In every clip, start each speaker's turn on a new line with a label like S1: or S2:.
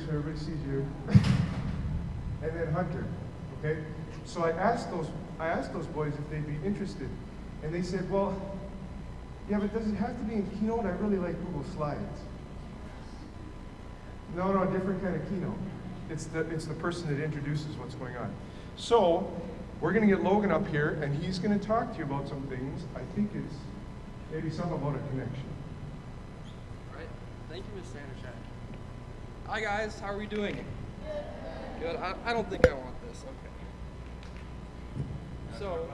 S1: so everybody sees you. And then Hunter, okay? So I asked those boys if they'd be interested. And they said, well, yeah, but does it have to be in Keynote? I really like Google Slides. No, different kind of Keynote. It's the person that introduces what's going on. So, we're going to get Logan up here, and he's going to talk to you about some things. I think it's maybe something about a connection.
S2: All right. Thank you, Ms. Sanderchak. Hi, guys. How are we doing? Good. I don't think I want this. Okay. So,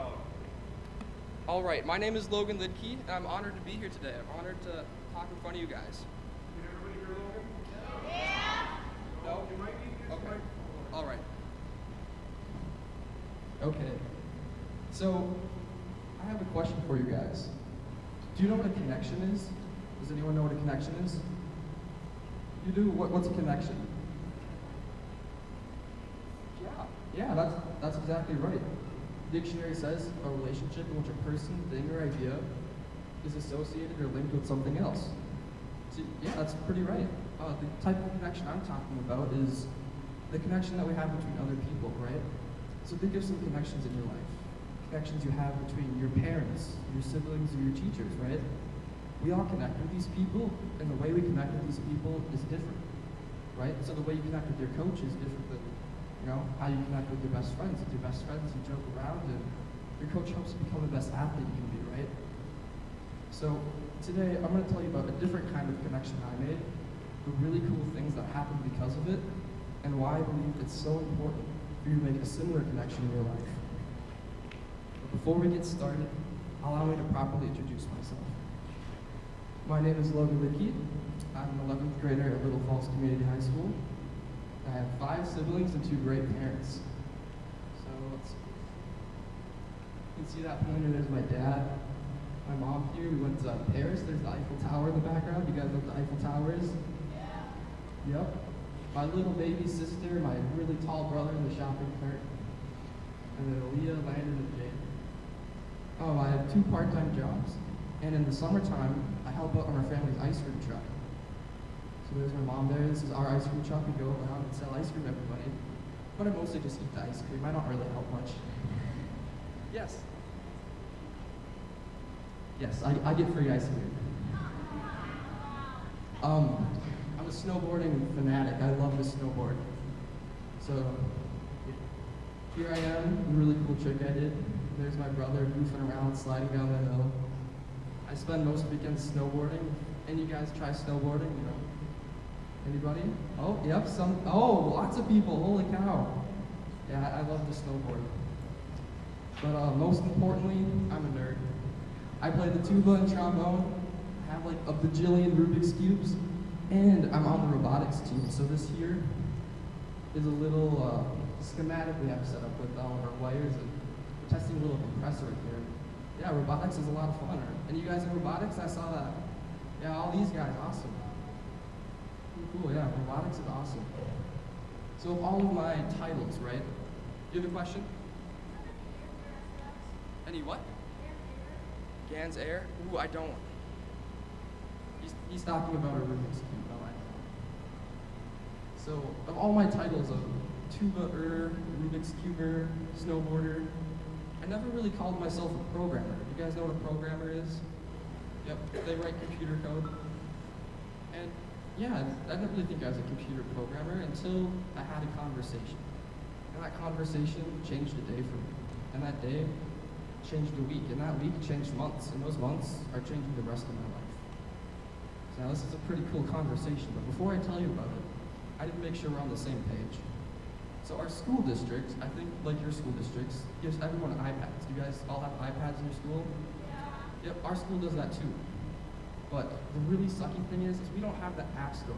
S2: all right. My name is Logan Luedtke, and I'm honored to be here today. I'm honored to talk in front of you guys.
S1: Can everybody hear Logan?
S2: Yeah. No?
S1: You might need this
S2: Okay.
S1: microphone.
S2: All right.
S3: Okay, so I have a question for you guys. Do you know what a connection is? Does anyone know what a connection is? You do? What's a connection? Yeah, that's exactly right. The dictionary says a relationship in which a person, thing, or idea is associated or linked with something else. So, yeah, that's pretty right. The type of connection I'm talking about is the connection that we have between other people, right? So think of some connections in your life. Connections you have between your parents, your siblings, or your teachers, right? We all connect with these people, and the way we connect with these people is different, right? So the way you connect with your coach is different than, how you connect with your best friends. With your best friends, you joke around, and your coach helps you become the best athlete you can be, right? So today, I'm going to tell you about a different kind of connection I made, the really cool things that happened because of it, and why I believe it's so important for you to make a similar connection in your life. But before we get started, allow me to properly introduce myself. My name is Logan Luedtke. I'm an 11th grader at Little Falls Community High School. I have 5 siblings and 2 great parents. So you can see that pointer, there's my dad. My mom here, we went to Paris. There's the Eiffel Tower in the background. You guys know what the Eiffel Tower is? Yeah. Yep. My little baby sister, my really tall brother in the shopping cart, and then Aaliyah, Landon, and Jade. Oh, I have 2 part-time jobs, and in the summertime, I help out on our family's ice cream truck. So there's my mom there. This is our ice cream truck. We go around and sell ice cream to everybody, but I mostly just eat the ice cream. I don't really help much. Yes. Yes, I get free ice cream. I'm a snowboarding fanatic. I love to snowboard. So here I am, a really cool trick I did. There's my brother goofing around, sliding down the hill. I spend most weekends snowboarding. And you guys try snowboarding, Anybody? Oh, yep, lots of people, holy cow. Yeah, I love to snowboard. But most importantly, I'm a nerd. I play the tuba and trombone, I have like a bajillion Rubik's Cubes, and I'm on the robotics team. So this here is a little schematic we have set up with all of our wires, and we're testing a little compressor here. Yeah, robotics is a lot of fun. And you guys in robotics? I saw that. Yeah, all these guys, awesome. Cool, yeah, robotics is awesome. So of all of my titles, right? You have a question? Any what? Gans Air? Ooh, I don't. He's talking about a Rubik's Cube. No, I don't. So, of all my titles of tuba-er, Rubik's Cuber, snowboarder, I never really called myself a programmer. You guys know what a programmer is? Yep, they write computer code. And yeah, I didn't really think I was a computer programmer until I had a conversation. And that conversation changed a day for me. And that day changed a week, and that week changed months, and those months are changing the rest of my life. So now this is a pretty cool conversation, but before I tell you about it, I didn't make sure we're on the same page. So our school district, I think like your school districts, gives everyone iPads. You guys all have iPads in your school? Yeah. Yep, our school does that too. But the really sucky thing is we don't have the App Store.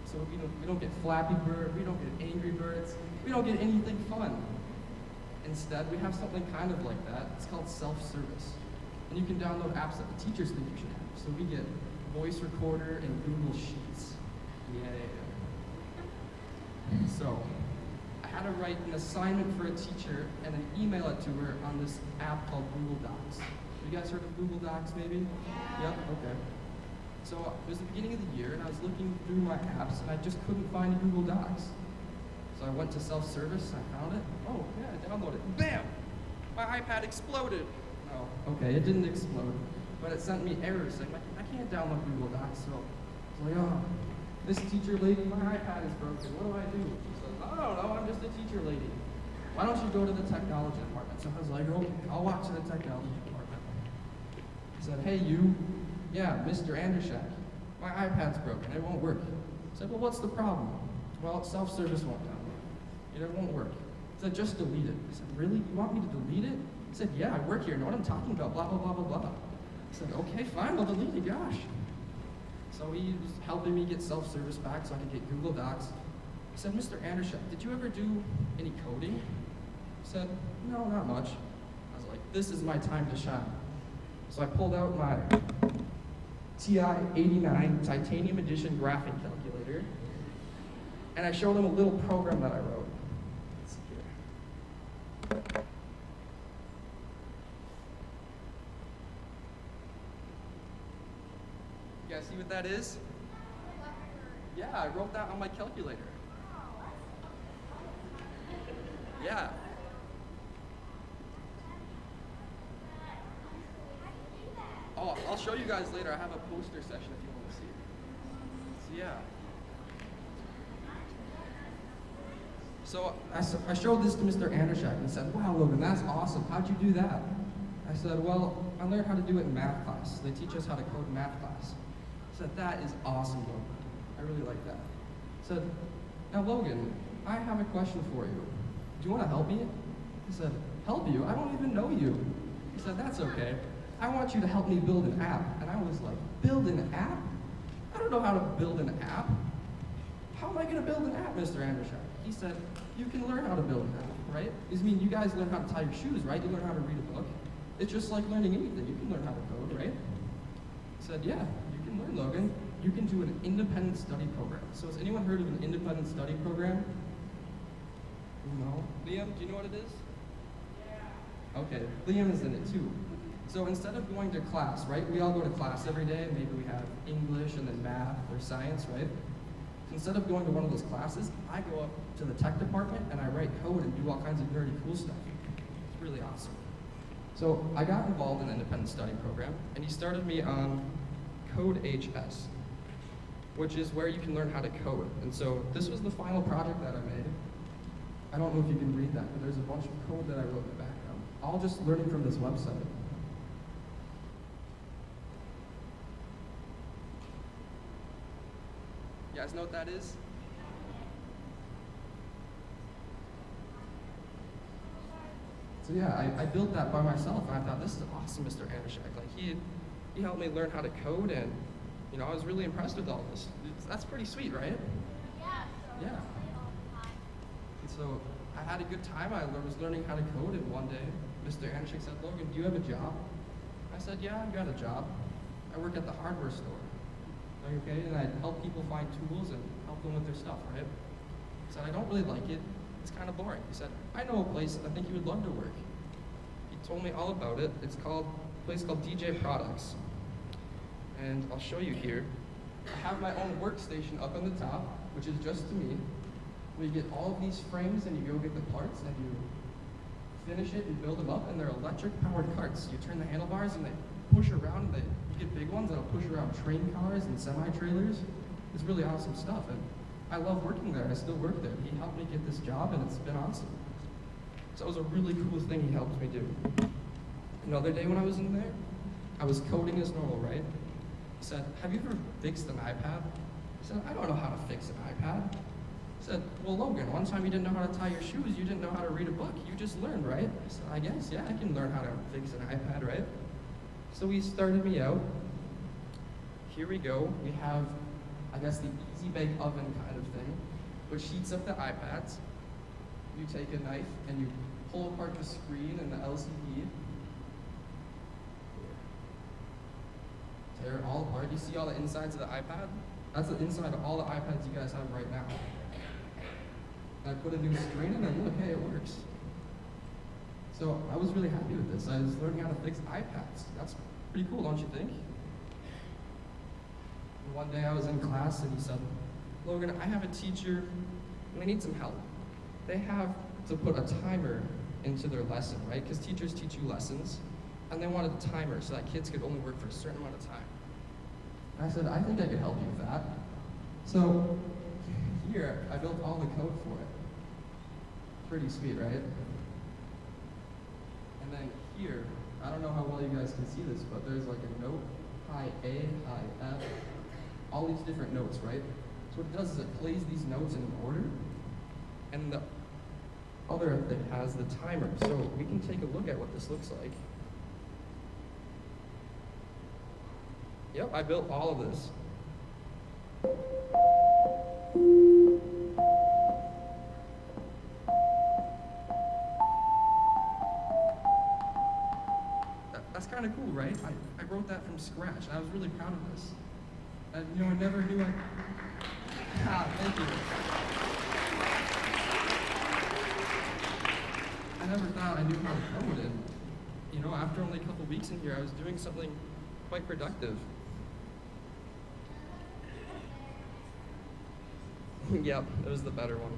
S3: So we don't get Flappy Bird, we don't get Angry Birds, we don't get anything fun. Instead, we have something kind of like that. It's called self-service. And you can download apps that the teachers think you should have. So we get Voice Recorder and Google Sheets. Yay. So I had to write an assignment for a teacher and then email it to her on this app called Google Docs. You guys heard of Google Docs, maybe? Yep, okay. So it was the beginning of the year, and I was looking through my apps, and I just couldn't find Google Docs. So I went to self-service, I found it. Oh, yeah, I downloaded it. Bam! My iPad exploded. No, okay, it didn't explode, but it sent me errors saying, I can't download Google Docs. So I was like, oh, this teacher lady, my iPad is broken. What do I do? She said, I don't know, I'm just a teacher lady. Why don't you go to the technology department? So I was like, okay, I'll walk to the technology department. He said, hey, you. Yeah, Mr. Andershak, my iPad's broken, it won't work. I said, well, what's the problem? Well, self-service won't download. It won't work. He said, just delete it. I said, really? You want me to delete it? He said, yeah, I work here, know what I'm talking about, blah, blah, blah, blah, blah. I said, okay, fine, I'll delete it, gosh. So he was helping me get self-service back so I could get Google Docs. He said, Mr. Andershak, did you ever do any coding? I said, no, not much. I was like, this is my time to shine. So I pulled out my TI-89 Titanium Edition graphing calculator, and I showed him a little program that I wrote. Let's see here. You guys see what that is? Yeah, I wrote that on my calculator. Yeah. Oh, I'll show you guys later. I have a poster session if you want to see it. So yeah. So I showed this to Mr. Andershak and he said, wow, Logan, that's awesome. How'd you do that? I said, well, I learned how to do it in math class. They teach us how to code in math class. He said, that is awesome, Logan. I really like that. I said, now Logan, I have a question for you. Do you want to help me? He said, help you? I don't even know you. He said, that's okay. I want you to help me build an app. And I was like, build an app? I don't know how to build an app. How am I going to build an app, Mr. Andershak? He said, you can learn how to build an app, right? I mean, you guys learn how to tie your shoes, right? You learn how to read a book. It's just like learning anything. You can learn how to code, right? He said, yeah, you can learn, Logan. You can do an independent study program. So has anyone heard of an independent study program? No? Liam, do you know what it is? Yeah. Okay, Liam is in it too. So instead of going to class, right? We all go to class every day. Maybe we have English and then math or science, right? Instead of going to one of those classes, I go up to the tech department and I write code and do all kinds of nerdy cool stuff. It's really awesome. So I got involved in an independent study program, and he started me on Code HS, which is where you can learn how to code. And so this was the final project that I made. I don't know if you can read that, but there's a bunch of code that I wrote in the background, all just learning from this website. You guys know what that is? So yeah, I built that by myself, and I thought, this is awesome, Mr. Andershak. Like, he helped me learn how to code, and you know, I was really impressed with all this. That's pretty sweet, right? Yeah. And so I had a good time. I was learning how to code, and one day, Mr. Andershak said, Logan, do you have a job? I said, yeah, I've got a job. I work at the hardware store. Okay, and I help people find tools and help them with their stuff, right? He said, I don't really like it. It's kind of boring. He said, I know a place I think you would love to work. He told me all about it. It's a place called DJ Products. And I'll show you here. I have my own workstation up on the top, which is just to me. We get all of these frames and you go get the parts and you finish it and build them up, and they're electric powered carts. You turn the handlebars and they push around, you get big ones that'll push around train cars and semi-trailers. It's really awesome stuff, and I love working there. I still work there. He helped me get this job, and it's been awesome. So that was a really cool thing he helped me do. Another day when I was in there, I was coding as normal, right? He said, have you ever fixed an iPad? I said, I don't know how to fix an iPad. He said, well, Logan, one time you didn't know how to tie your shoes, you didn't know how to read a book. You just learned, right? I said, I guess, yeah, I can learn how to fix an iPad, right? So he started me out. Here we go. We have, I guess, the easy bake oven kind of thing, which heats up the iPads. You take a knife and you pull apart the screen and the LCD. Tear it all apart. You see all the insides of the iPad? That's the inside of all the iPads you guys have right now. And I put a new screen in and look, hey, it works. So I was really happy with this. I was learning how to fix iPads. That's pretty cool, don't you think? one day I was in class and he said, Logan, I have a teacher and they need some help. They have to put a timer into their lesson, right? Because teachers teach you lessons, and they wanted a timer so that kids could only work for a certain amount of time. And I said, I think I could help you with that. So here, I built all the code for it. Pretty sweet, right? And then here, I don't know how well you guys can see this, but there's like a note, high A, high F, all these different notes, right? So what it does is it plays these notes in order, and the other thing has the timer. So we can take a look at what this looks like. Yep, I built all of this. That's kind of cool, right? I wrote that from scratch, and I was really proud of this. And you know, I never knew thank you. I never thought I knew how to code, and you know, after only a couple weeks in here, I was doing something quite productive. Yep, it was the better one.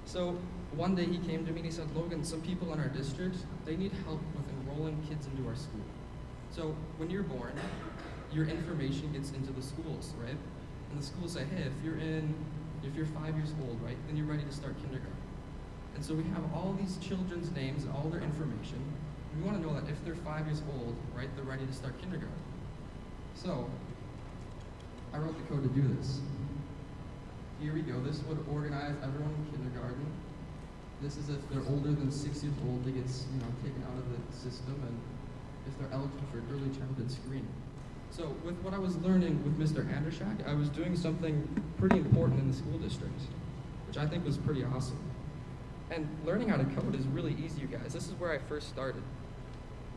S3: So one day he came to me and he said, Logan, some people in our district, they need help with enrolling kids into our school. So when you're born, your information gets into the schools, right? And the schools say, hey, if you're 5 years old, right, then you're ready to start kindergarten. And so we have all these children's names and all their information. And we want to know that if they're 5 years old, right, they're ready to start kindergarten. So I wrote the code to do this. Here we go. This would organize everyone in kindergarten. This is if they're older than 6 years old, they get taken out of the system, and if they're eligible for early childhood screening. So with what I was learning with Mr. Andershak, I was doing something pretty important in the school district, which I think was pretty awesome. And learning how to code is really easy, you guys. This is where I first started.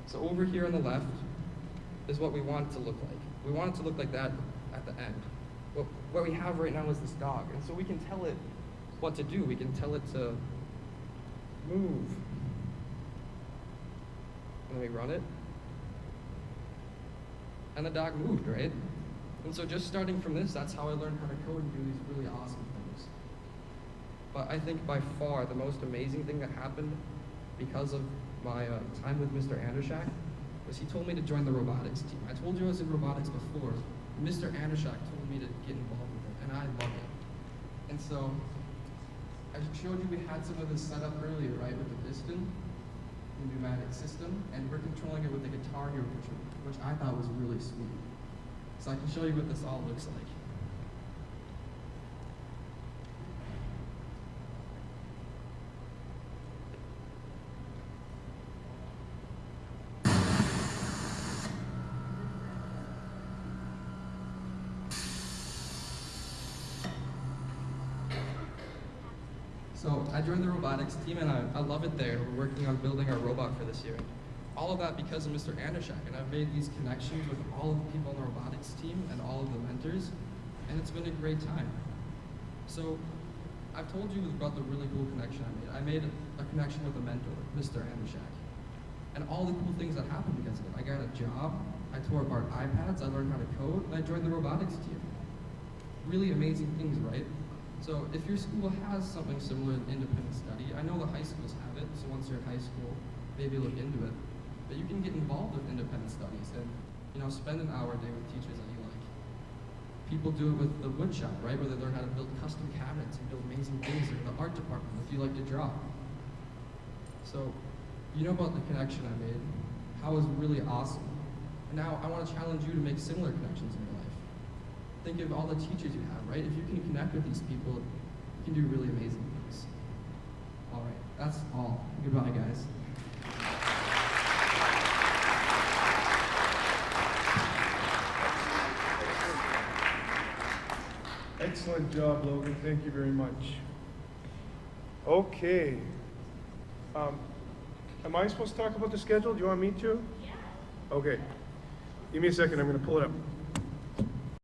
S3: So over here on the left is what we want it to look like. We want it to look like that at the end. What we have right now is this dog, and so we can tell it what to do. We can tell it to move. And then we run it. And the dog moved, right? And so just starting from this, that's how I learned how to code and do these really awesome things. But I think by far the most amazing thing that happened because of my time with Mr. Andershak was he told me to join the robotics team. I told you I was in robotics before. Mr. Andershak told me to get involved with it, and I love it. And so I showed you we had some of this set up earlier, right, with the piston, the pneumatic system, and we're controlling it with the Guitar Hero controller, which I thought was really sweet. So I can show you what this all looks like. So I joined the robotics team, and I love it there. We're working on building our robot for this year. All of that because of Mr. Andershak, and I've made these connections with all of the people on the robotics team and all of the mentors, and it's been a great time. So I've told you about the really cool connection I made. I made a connection with a mentor, Mr. Andershak, and all the cool things that happened because of it. I got a job, I tore apart iPads, I learned how to code, and I joined the robotics team. Really amazing things, right? So if your school has something similar to independent study, I know the high schools have it, so once you're in high school, maybe look into it. But you can get involved with independent studies and spend an hour a day with teachers that you like. People do it with the wood shop, right, where they learn how to build custom cabinets and build amazing things, or the art department if you like to draw. So you know about the connection I made, how it was really awesome. And now I want to challenge you to make similar connections in your life. Think of all the teachers you have, right? If you can connect with these people, you can do really amazing things. All right, that's all. Goodbye, guys.
S1: Excellent job, Logan. Thank you very much. Okay. Am I supposed to talk about the schedule? Do you want me to? Yeah. Okay. Give me a second. I'm going to pull it up.